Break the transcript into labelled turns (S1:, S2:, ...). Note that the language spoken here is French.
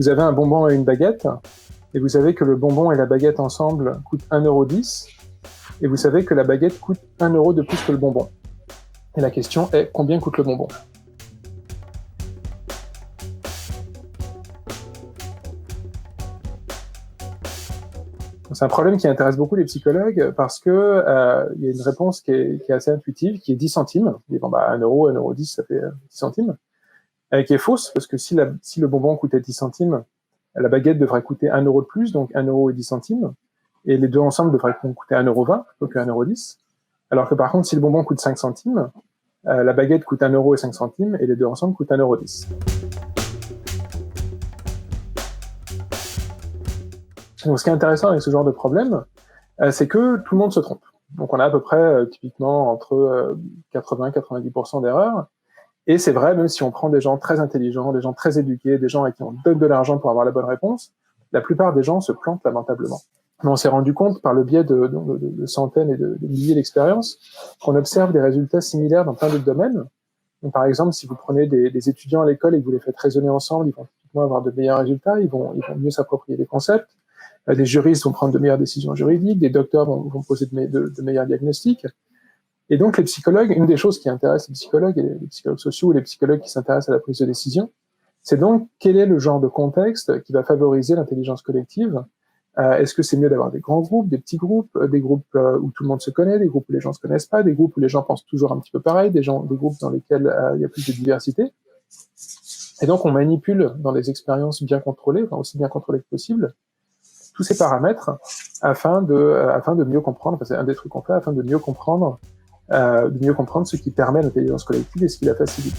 S1: Vous avez un bonbon et une baguette, et vous savez que le bonbon et la baguette ensemble coûtent 1,10 €, et vous savez que la baguette coûte 1 € de plus que le bonbon. Et la question est, combien coûte le bonbon ? C'est un problème qui intéresse beaucoup les psychologues parce que y a une réponse qui est assez intuitive, qui est 10 centimes. Ils disent, 1 €, 1,10 €, ça fait 10 centimes. Qui est fausse, parce que si le bonbon coûtait 10 centimes, la baguette devrait coûter 1 € de plus, donc 1 € et 10 centimes. Et les deux ensemble devraient coûter 1,20 € plutôt que 1,10 €. Alors que par contre, si le bonbon coûte 5 centimes, la baguette coûte 1 € et 5 centimes, et les deux ensemble coûtent 1,10 €. Donc, ce qui est intéressant avec ce genre de problème, c'est que tout le monde se trompe. Donc, on a à peu près, typiquement, entre 80-90% d'erreurs. Et c'est vrai, même si on prend des gens très intelligents, des gens très éduqués, des gens à qui on donne de l'argent pour avoir la bonne réponse, la plupart des gens se plantent lamentablement. Mais on s'est rendu compte, par le biais de centaines et de milliers d'expériences, qu'on observe des résultats similaires dans plein d'autres domaines. Donc, par exemple, si vous prenez des étudiants à l'école et que vous les faites raisonner ensemble, ils vont typiquement avoir de meilleurs résultats, ils vont mieux s'approprier les concepts. Des juristes vont prendre de meilleures décisions juridiques, des docteurs vont poser de meilleurs diagnostics. Et donc, les psychologues, une des choses qui intéresse les psychologues, et les psychologues sociaux ou les psychologues qui s'intéressent à la prise de décision, c'est donc quel est le genre de contexte qui va favoriser l'intelligence collective. Est-ce que c'est mieux d'avoir des grands groupes, des petits groupes, des groupes où tout le monde se connaît, des groupes où les gens se connaissent pas, des groupes où les gens pensent toujours un petit peu pareil, des groupes dans lesquels il y a plus de diversité. Et donc, on manipule dans des expériences bien contrôlées, enfin aussi bien contrôlées que possible, tous ces paramètres afin de mieux comprendre, c'est un des trucs qu'on fait, afin de mieux comprendre ce qui permet l'intelligence collective et ce qui la facilite.